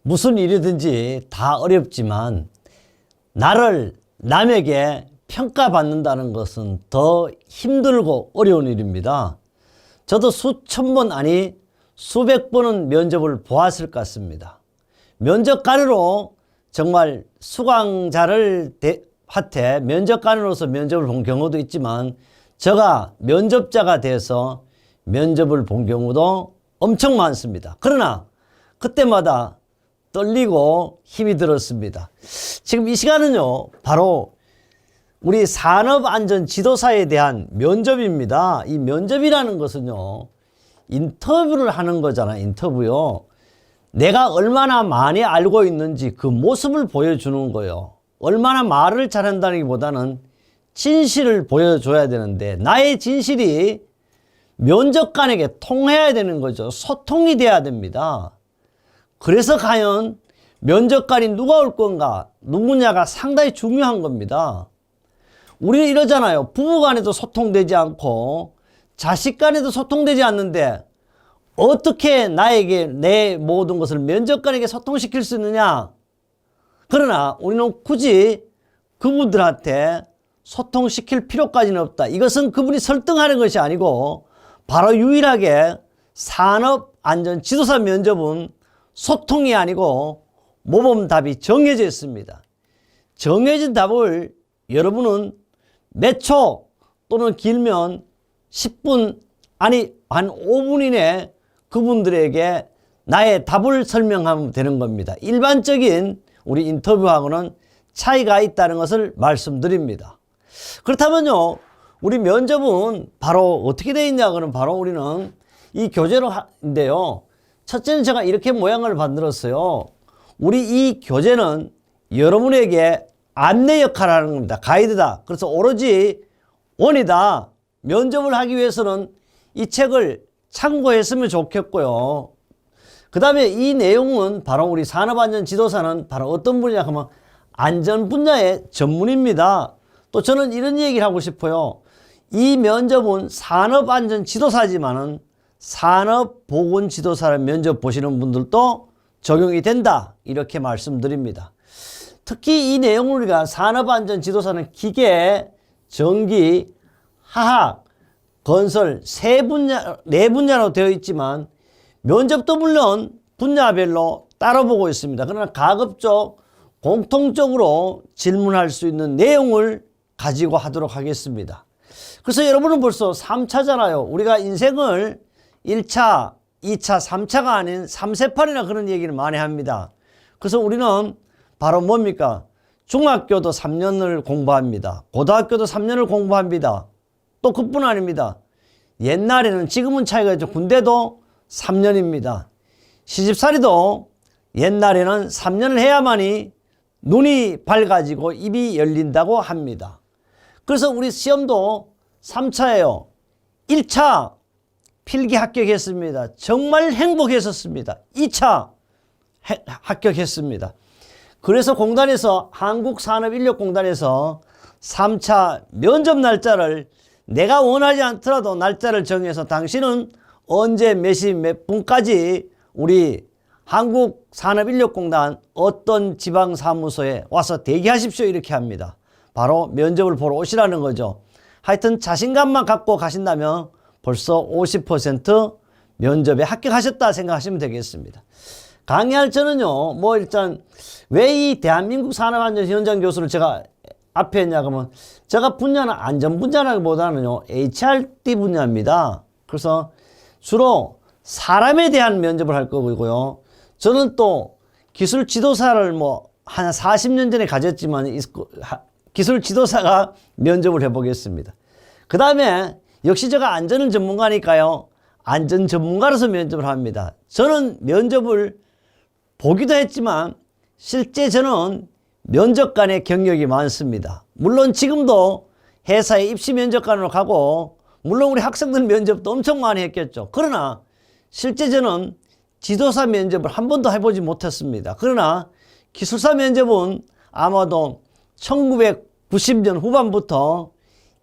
무슨 일이든지 다 어렵지만 나를 남에게 평가받는다는 것은 더 힘들고 어려운 일입니다. 저도 수천 번 아니 수백 번은 면접을 보았을 것 같습니다. 면접관으로 정말 수강자를 한테 면접관으로서 면접을 본 경우도 있지만 제가 면접자가 돼서 면접을 본 경우도 엄청 많습니다. 그러나 그때마다 떨리고 힘이 들었습니다. 지금 이 시간은요, 바로 우리 산업안전지도사에 대한 면접입니다. 이 면접이라는 것은요, 인터뷰를 하는 거잖아요. 인터뷰요. 내가 얼마나 많이 알고 있는지 그 모습을 보여주는 거예요. 얼마나 말을 잘한다는 보다는 진실을 보여줘야 되는데 나의 진실이 면접관에게 통해야 되는 거죠. 소통이 돼야 됩니다. 그래서 과연 면접관이 누가 올 건가, 누구냐가 상당히 중요한 겁니다. 우리는 이러잖아요. 부부간에도 소통되지 않고 자식간에도 소통되지 않는데 어떻게 나에게 내 모든 것을 면접관에게 소통시킬 수 있느냐? 그러나 우리는 굳이 그분들한테 소통시킬 필요까지는 없다. 이것은 그분이 설득하는 것이 아니고 바로 유일하게 산업안전지도사 면접은 소통이 아니고 모범답이 정해져 있습니다. 정해진 답을 여러분은 몇 초 또는 길면 10분 아니 한 5분 이내 그분들에게 나의 답을 설명하면 되는 겁니다. 일반적인 우리 인터뷰하고는 차이가 있다는 것을 말씀드립니다. 그렇다면요, 우리 면접은 바로 어떻게 되어 있냐고는 바로 우리는 이 교재로인데요. 첫째는 제가 이렇게 모양을 만들었어요. 우리 이 교재는 여러분에게 안내 역할을 하는 겁니다. 가이드다. 그래서 오로지 원이다. 면접을 하기 위해서는 이 책을 참고했으면 좋겠고요. 그 다음에 이 내용은 바로 우리 산업안전지도사는 바로 어떤 분이냐 하면 안전 분야의 전문입니다. 또 저는 이런 얘기를 하고 싶어요. 이 면접은 산업안전지도사지만은 산업보건지도사를 면접 보시는 분들도 적용이 된다. 이렇게 말씀드립니다. 특히 이 내용을 우리가 산업안전지도사는 기계, 전기, 화학, 건설 네 분야로 되어 있지만 면접도 물론 분야별로 따로 보고 있습니다. 그러나 가급적 공통적으로 질문할 수 있는 내용을 가지고 하도록 하겠습니다. 그래서 여러분은 벌써 3차잖아요. 우리가 인생을 1차, 2차, 3차가 아닌 3세판이나 그런 얘기를 많이 합니다. 그래서 우리는 바로 뭡니까? 중학교도 3년을 공부합니다. 고등학교도 3년을 공부합니다. 또 그뿐 아닙니다. 옛날에는 지금은 차이가 있죠. 군대도 3년입니다. 시집살이도 옛날에는 3년을 해야만이 눈이 밝아지고 입이 열린다고 합니다. 그래서 우리 시험도 3차예요. 1차 필기 합격했습니다. 정말 행복했었습니다. 2차 합격했습니다. 그래서 공단에서 한국산업인력공단에서 3차 면접 날짜를 내가 원하지 않더라도 날짜를 정해서 당신은 언제 몇 시 몇 분까지 우리 한국산업인력공단 어떤 지방사무소에 와서 대기하십시오 이렇게 합니다. 바로 면접을 보러 오시라는 거죠. 하여튼 자신감만 갖고 가신다면 벌써 50% 면접에 합격하셨다 생각하시면 되겠습니다. 강의할 저는요, 뭐 일단 왜 이 대한민국 산업안전 현장 교수를 제가 앞에 했냐 그러면 제가 분야는 안전 분야라기보다는요 HRD 분야입니다. 그래서 주로 사람에 대한 면접을 할 거고요. 저는 또 기술 지도사를 뭐 한 40년 전에 가졌지만 기술 지도사가 면접을 해보겠습니다. 그 다음에 역시 제가 안전은 전문가니까요. 안전 전문가로서 면접을 합니다. 저는 면접을 보기도 했지만 실제 저는 면접관의 경력이 많습니다. 물론 지금도 회사에 입시 면접관으로 가고 물론 우리 학생들 면접도 엄청 많이 했겠죠. 그러나 실제 저는 지도사 면접을 한 번도 해보지 못했습니다. 그러나 기술사 면접은 아마도 1990년 후반부터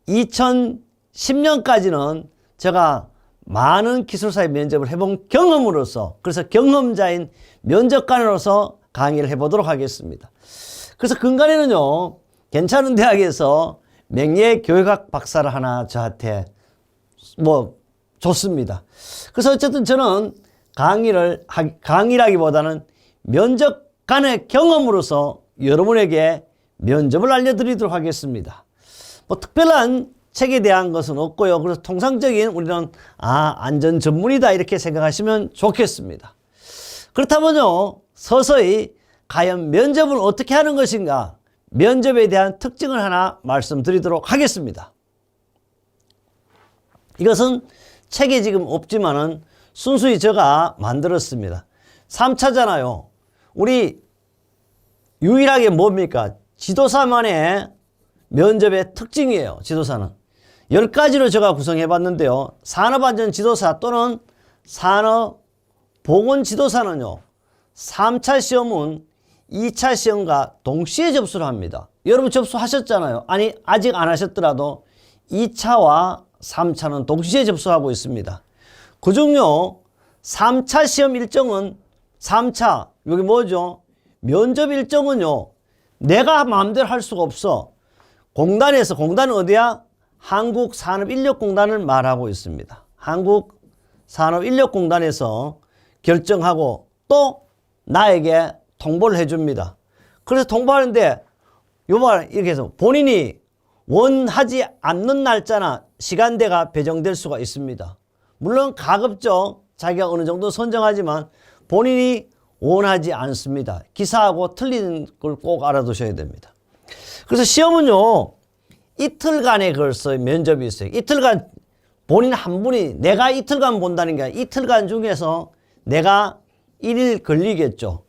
2010년까지는 제가 많은 기술사의 면접을 해본 경험으로서, 그래서 경험자인 면접관으로서 강의를 해보도록 하겠습니다. 그래서 근간에는요, 괜찮은 대학에서 명예교육학 박사를 하나 저한테 줬습니다. 그래서 어쨌든 저는 강의라기보다는 면접관의 경험으로서 여러분에게 면접을 알려드리도록 하겠습니다. 특별한 책에 대한 것은 없고요. 그래서 통상적인 우리는 안전 전문이다 이렇게 생각하시면 좋겠습니다. 그렇다면요, 서서히 과연 면접은 어떻게 하는 것인가, 면접에 대한 특징을 하나 말씀드리도록 하겠습니다. 이것은 책에 지금 없지만은 순수히 제가 만들었습니다. 3차잖아요. 우리 유일하게 뭡니까? 지도사만의 면접의 특징이에요. 지도사는 10가지로 제가 구성해 봤는데요. 산업안전지도사 또는 산업보건지도사는요, 3차 시험은 2차 시험과 동시에 접수를 합니다. 여러분 접수하셨잖아요. 아니, 아직 안 하셨더라도 2차와 3차는 동시에 접수하고 있습니다. 그중요 3차 시험 일정은 3차 여기 뭐죠? 면접 일정은요, 내가 마음대로 할 수가 없어. 공단은 어디야? 한국산업인력공단을 말하고 있습니다. 한국산업인력공단에서 결정하고 또 나에게 통보를 해줍니다. 그래서 통보하는데 요말 이렇게 해서 본인이 원하지 않는 날짜나 시간대가 배정될 수가 있습니다. 물론 가급적 자기가 어느 정도 선정하지만 본인이 원하지 않습니다. 기사하고 틀린 걸 꼭 알아두셔야 됩니다. 그래서 시험은요, 이틀간에 걸쳐 면접이 있어요. 이틀간 본인 한 분이 내가 이틀간 본다는 게 아니라 이틀간 중에서 내가 1일 걸리겠죠.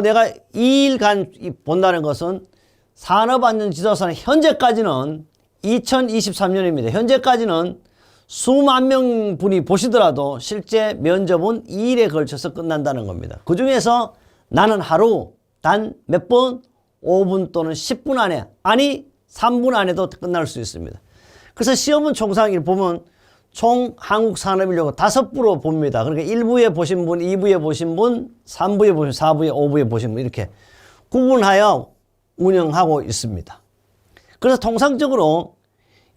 내가 2일간 본다는 것은 산업안전지도사는 현재까지는 2023년입니다. 현재까지는 수만 명 분이 보시더라도 실제 면접은 2일에 걸쳐서 끝난다는 겁니다. 그 중에서 나는 하루 단 몇 분? 5분 또는 10분 안에, 아니 3분 안에도 끝날 수 있습니다. 그래서 시험은 총상 보면 총 한국산업인력을 5부로 봅니다. 그러니까 1부에 보신 분, 2부에 보신 분, 3부에 보신 분, 4부에, 5부에 보신 분 이렇게 구분하여 운영하고 있습니다. 그래서 통상적으로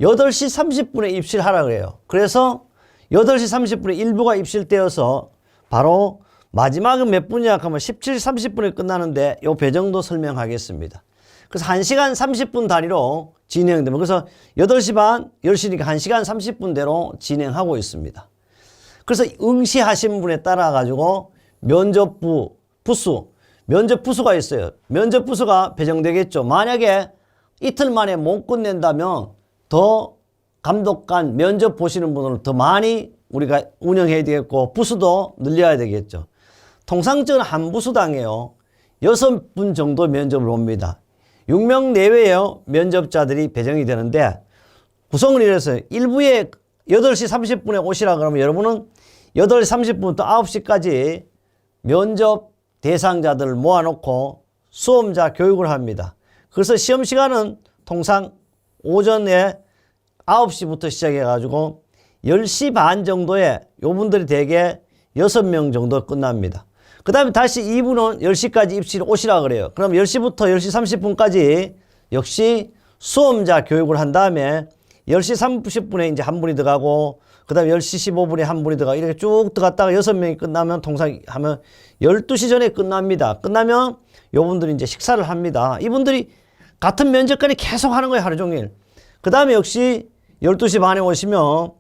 8시 30분에 입시를 하라 그래요. 그래서 8시 30분에 일부가 입실되어서 바로 마지막은 몇 분이야 하면 17시 30분에 끝나는데 요 배정도 설명하겠습니다. 그래서 1시간 30분 단위로 진행됩니다. 그래서 8시 반, 10시니까 1시간 30분대로 진행하고 있습니다. 그래서 응시하신 분에 따라 가지고 면접 부수가 있어요. 면접 부수가 배정되겠죠. 만약에 이틀 만에 못 끝낸다면 더 감독관 면접 보시는 분을 더 많이 우리가 운영해야 되겠고 부수도 늘려야 되겠죠. 통상적으로 한 부수당에요 6분 정도 면접을 봅니다. 6명 내외의 면접자들이 배정이 되는데 구성을 이래서 1부에 8시 30분에 오시라 그러면 여러분은 8시 30분부터 9시까지 면접 대상자들을 모아놓고 수험자 교육을 합니다. 그래서 시험 시간은 통상 오전에 9시부터 시작해가지고 10시 반 정도에 요분들이 대개 6명 정도 끝납니다. 그 다음에 다시 2부는 10시까지 입시를 오시라 그래요. 그럼 10시부터 10시 30분까지 역시 수험자 교육을 한 다음에 10시 30분에 이제 한 분이 들어가고 그 다음에 10시 15분에 한 분이 들어가고 이렇게 쭉 들어갔다가 6명이 끝나면 통상 하면 12시 전에 끝납니다. 끝나면 요분들이 이제 식사를 합니다. 이분들이 같은 면접관이 계속 하는 거예요, 하루 종일. 그 다음에 역시 12시 반에 오시면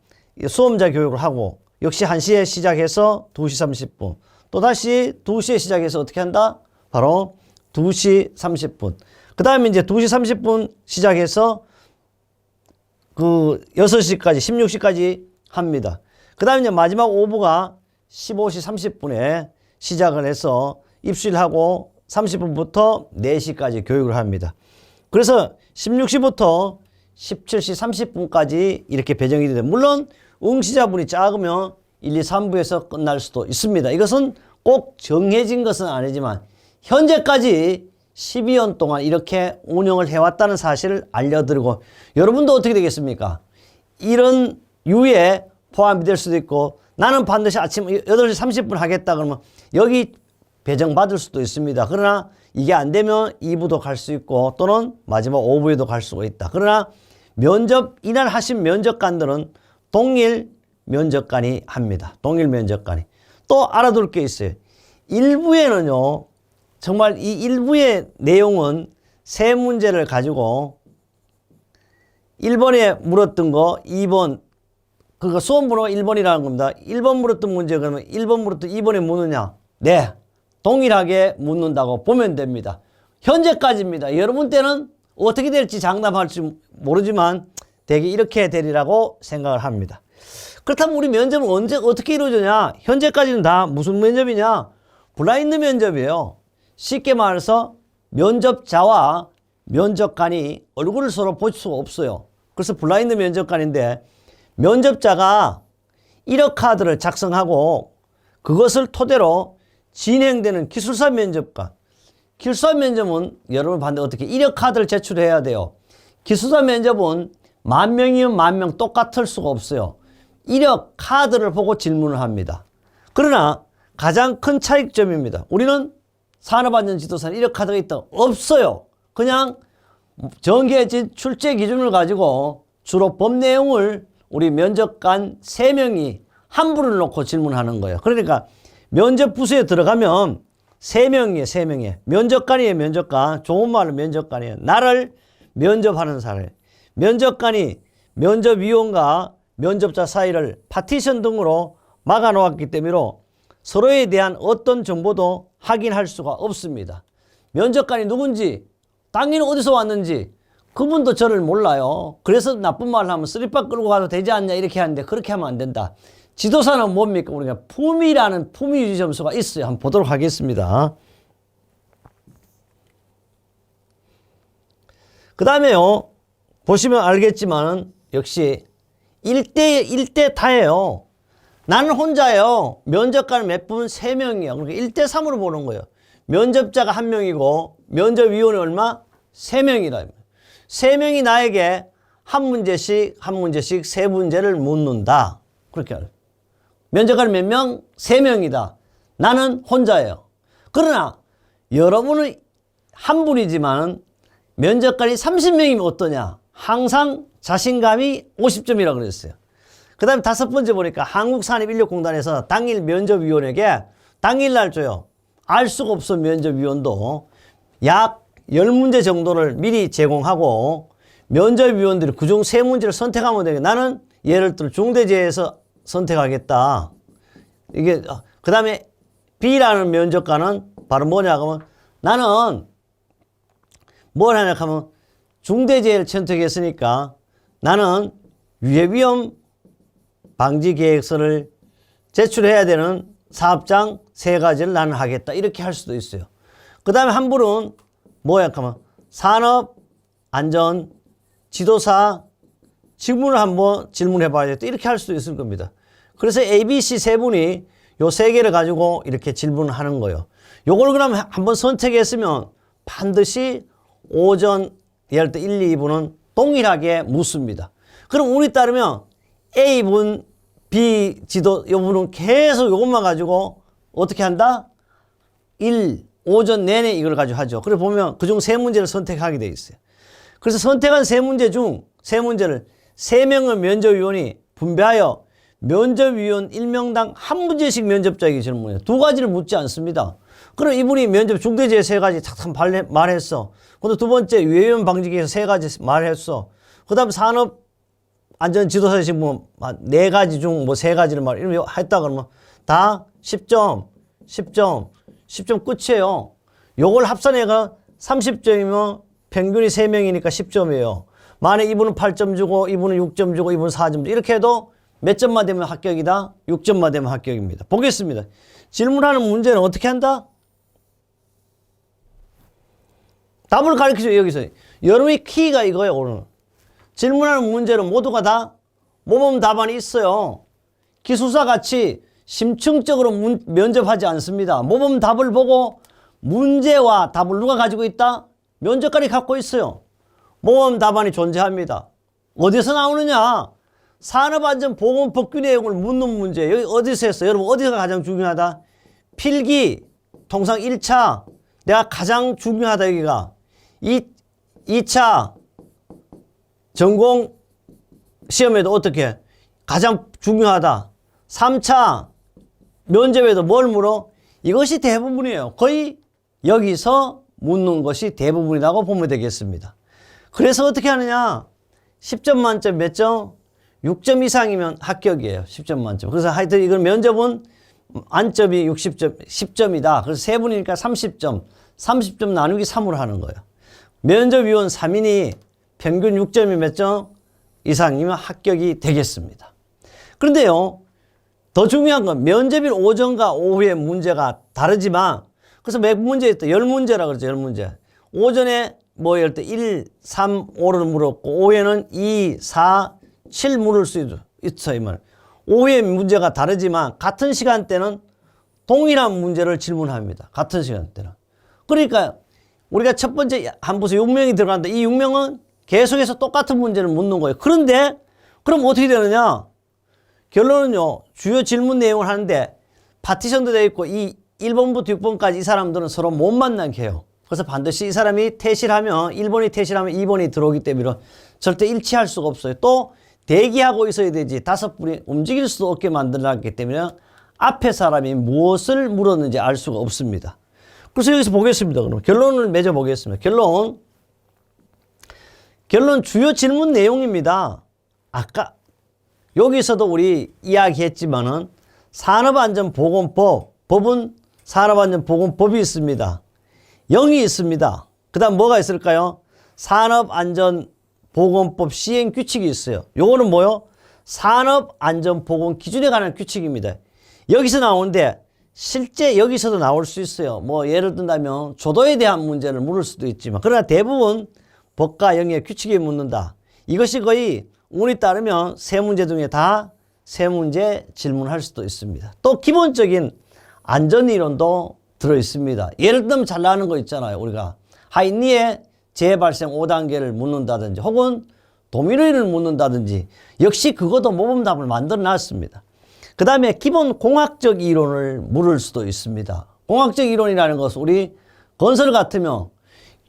수험자 교육을 하고 역시 1시에 시작해서 2시 30분 또다시 2시에 시작해서 어떻게 한다? 바로 2시 30분. 그 다음에 이제 2시 30분 시작해서 6시까지, 16시까지 합니다. 그 다음에 이제 마지막 5부가 15시 30분에 시작을 해서 입시를 하고 30분부터 4시까지 교육을 합니다. 그래서 16시부터 17시 30분까지 이렇게 배정이 되는데 물론 응시자분이 작으면 1, 2, 3부에서 끝날 수도 있습니다. 이것은 꼭 정해진 것은 아니지만 현재까지 12년 동안 이렇게 운영을 해왔다는 사실을 알려드리고 여러분도 어떻게 되겠습니까? 이런 유의 포함이 될 수도 있고 나는 반드시 아침 8시 30분 하겠다 그러면 여기 배정받을 수도 있습니다. 그러나 이게 안 되면 2부도 갈 수 있고 또는 마지막 5부에도 갈 수가 있다. 그러나 면접 이날 하신 면접관들은 동일 면접관이 합니다. 동일 면접관이. 또 알아둘 게 있어요. 일부에는요. 정말 이 일부의 내용은 세 문제를 가지고 1번에 물었던 거 2번 그거 수험번호가 1번이라는 겁니다. 1번 물었던 문제 그러면 1번 물었던 2번에 묻느냐? 네. 동일하게 묻는다고 보면 됩니다. 현재까지입니다. 여러분 때는 어떻게 될지 장담할지 모르지만 대개 이렇게 되리라고 생각을 합니다. 그렇다면 우리 면접은 언제 어떻게 이루어지냐? 현재까지는 다 무슨 면접이냐? 블라인드 면접이에요. 쉽게 말해서 면접자와 면접관이 얼굴을 서로 볼 수가 없어요. 그래서 블라인드 면접관인데 면접자가 이력 카드를 작성하고 그것을 토대로 진행되는 기술사 면접관. 기술사 면접은 여러분 반대 어떻게 이력 카드를 제출해야 돼요. 기술사 면접은 10,000명이면 10,000명 똑같을 수가 없어요. 이력 카드를 보고 질문을 합니다. 그러나 가장 큰 차이점입니다. 우리는 산업안전 지도사는 이력 카드가 있다. 없어요. 그냥 정해진 출제 기준을 가지고 주로 법 내용을 우리 면접관 3명이 한 분을 놓고 질문하는 거예요. 그러니까 면접 부서에 들어가면 3명이에요. 3명이에요. 면접관이에요. 면접관. 좋은 말로 면접관이에요. 나를 면접하는 사람. 면접관이 면접위원과 면접자 사이를 파티션 등으로 막아놓았기 때문에 서로에 대한 어떤 정보도 확인할 수가 없습니다. 면접관이 누군지, 당연히 어디서 왔는지 그분도 저를 몰라요. 그래서 나쁜 말을 하면 쓰리빠 끌고 가도 되지 않냐 이렇게 하는데 그렇게 하면 안 된다. 지도사는 뭡니까? 우리가 품위라는 품위 유지 점수가 있어요. 한번 보도록 하겠습니다. 그 다음에요. 보시면 알겠지만 역시 1대 다예요. 나는 혼자예요. 면접관 몇 분? 3명이요. 그러니까 1대3으로 보는 거예요. 면접자가 1명이고 면접위원이 얼마? 3명이다. 3명이 나에게 한 문제씩 3문제를 묻는다. 그렇게 알아요. 면접관 몇 명? 3명이다. 나는 혼자예요. 그러나 여러분은 한 분이지만 면접관이 30명이면 어떠냐? 항상 자신감이 50점이라고 그랬어요. 그 다음에 5번째 보니까 한국산업인력공단에서 당일 면접위원에게 당일날 줘요. 알 수가 없어 면접위원도. 약 10문제 정도를 미리 제공하고 면접위원들이 그중 3문제를 선택하면 되게 나는 예를 들어 중대재해에서 선택하겠다. 이게 그 다음에 B라는 면접관은 바로 뭐냐 하면 나는 뭘 하냐 하면 중대재해를 선택했으니까 나는 유해위험 방지계획서를 제출해야 되는 사업장 3가지를 나는 하겠다. 이렇게 할 수도 있어요. 그 다음에 한 분은 뭐야 하면 산업안전 지도사 질문을 한번 질문해 봐야겠다. 이렇게 할 수도 있을 겁니다. 그래서 A, B, C 3분이 요 3개를 가지고 이렇게 질문을 하는 거예요. 요걸 그러면 한번 선택했으면 반드시 오전 예를 들어 1, 2분은 동일하게 묻습니다. 그럼 운이 따르면 A분, B 지도 요 분은 계속 요것만 가지고 어떻게 한다? 오전 내내 이걸 가지고 하죠. 그래 보면 그중 3문제를 선택하게 돼 있어요. 그래서 선택한 3문제 중 3문제를 3명의 면접위원이 분배하여 면접위원 1명당 한 문제씩 면접자에게 질문해요. 2가지를 묻지 않습니다. 그럼 이분이 면접 중대재해 3가지 탁 말했어. 근데 2번째 유해위험 방지계획서 3가지 말했어. 그 다음 산업안전지도사식 뭐 4가지 중 뭐 3가지를 했다 그러면 다 10점 끝이에요. 요걸 합산해가 30점이면 평균이 3명이니까 10점이에요. 만약 이분은 8점 주고 이분은 6점 주고 이분은 4점 주고 이렇게 해도 몇 점만 되면 합격이다? 6점만 되면 합격입니다. 보겠습니다. 질문하는 문제는 어떻게 한다? 답을 가르쳐줘요. 여기서 여러분의 키가 이거예요. 오늘 질문하는 문제는 모두가 다 모범 답안이 있어요. 기술사 같이 심층적으로 면접하지 않습니다. 모범 답을 보고 문제와 답을 누가 가지고 있다? 면접관이 갖고 있어요. 모범 답안이 존재합니다. 어디서 나오느냐? 산업안전보건법 내용을 묻는 문제. 여기 어디서 했어? 여러분 어디가 가장 중요하다? 필기 통상 1차 내가 가장 중요하다 여기가 2차 전공 시험에도 어떻게 가장 중요하다. 3차 면접에도 뭘 물어? 이것이 대부분이에요. 거의 여기서 묻는 것이 대부분이라고 보면 되겠습니다. 그래서 어떻게 하느냐? 10점 만점 몇 점? 6점 이상이면 합격이에요. 10점 만점. 그래서 하여튼 이건 면접은 만점이 60점, 10점이다. 그래서 세 분이니까 30점. 30점 나누기 3으로 하는 거예요. 면접위원 3인이 평균 6점이 몇 점 이상이면 합격이 되겠습니다. 그런데요, 더 중요한 건 면접일 오전과 오후의 문제가 다르지만, 그래서 몇 문제 있다. 10문제라 그러죠. 10문제. 오전에 뭐 예를 들어 1, 3, 5를 물었고, 오후에는 2, 4, 7 물을 수 있어요. 이 말. 오후의 문제가 다르지만 같은 시간대는 동일한 문제를 질문합니다. 같은 시간대는. 그러니까 우리가 첫 번째 한 부서 6명이 들어간다. 이 6명은 계속해서 똑같은 문제를 묻는 거예요. 그런데 그럼 어떻게 되느냐? 결론은요. 주요 질문 내용을 하는데 파티션도 되어 있고 이 1번부터 6번까지 이 사람들은 서로 못 만나게 해요. 그래서 반드시 이 사람이 퇴실하면 1번이 퇴실하면 2번이 들어오기 때문에 절대 일치할 수가 없어요. 또 대기하고 있어야 되지 5분이 움직일 수도 없게 만들어놨기 때문에 앞에 사람이 무엇을 물었는지 알 수가 없습니다. 그래서 여기서 보겠습니다. 그럼 결론을 맺어보겠습니다. 결론 주요 질문 내용입니다. 아까 여기서도 우리 이야기했지만은 산업안전보건법, 법은 산업안전보건법이 있습니다. 0이 있습니다. 그 다음 뭐가 있을까요? 산업안전보건법 시행규칙이 있어요. 요거는 뭐요? 산업안전보건기준에 관한 규칙입니다. 여기서 나오는데 실제 여기서도 나올 수 있어요. 뭐 예를 든다면 조도에 대한 문제를 물을 수도 있지만 그러나 대부분 법과 영역 규칙에 묻는다. 이것이 거의 운이 따르면 3문제 중에 다 3문제 질문할 수도 있습니다. 또 기본적인 안전이론도 들어있습니다. 예를 들면 잘 나가는 거 있잖아요. 우리가 하이니의 재발생 5단계를 묻는다든지 혹은 도미노를 묻는다든지 역시 그것도 모범답을 만들어 놨습니다. 그 다음에 기본 공학적 이론을 물을 수도 있습니다. 공학적 이론이라는 것은 우리 건설 같으면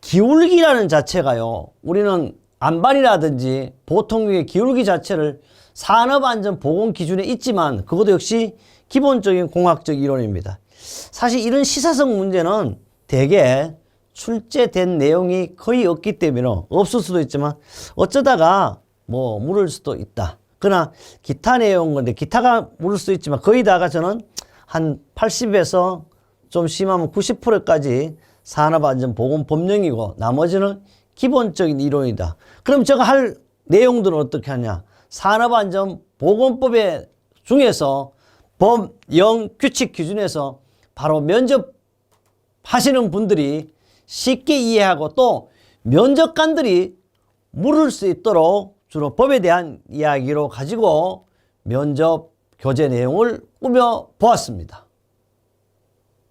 기울기라는 자체가요. 우리는 안반이라든지 보통의 기울기 자체를 산업안전보건 기준에 있지만 그것도 역시 기본적인 공학적 이론입니다. 사실 이런 시사성 문제는 대개 출제된 내용이 거의 없기 때문에 없을 수도 있지만 어쩌다가 뭐 물을 수도 있다. 그러나 기타 내용 건데 기타가 물을 수도 있지만 거의 다가 저는 한 80에서 좀 심하면 90%까지 산업안전보건법령이고 나머지는 기본적인 이론이다. 그럼 제가 할 내용들은 어떻게 하냐? 산업안전보건법의 중에서 법, 영, 규칙 기준에서 바로 면접하시는 분들이 쉽게 이해하고 또 면접관들이 물을 수 있도록 주로 법에 대한 이야기로 가지고 면접 교재 내용을 꾸며 보았습니다.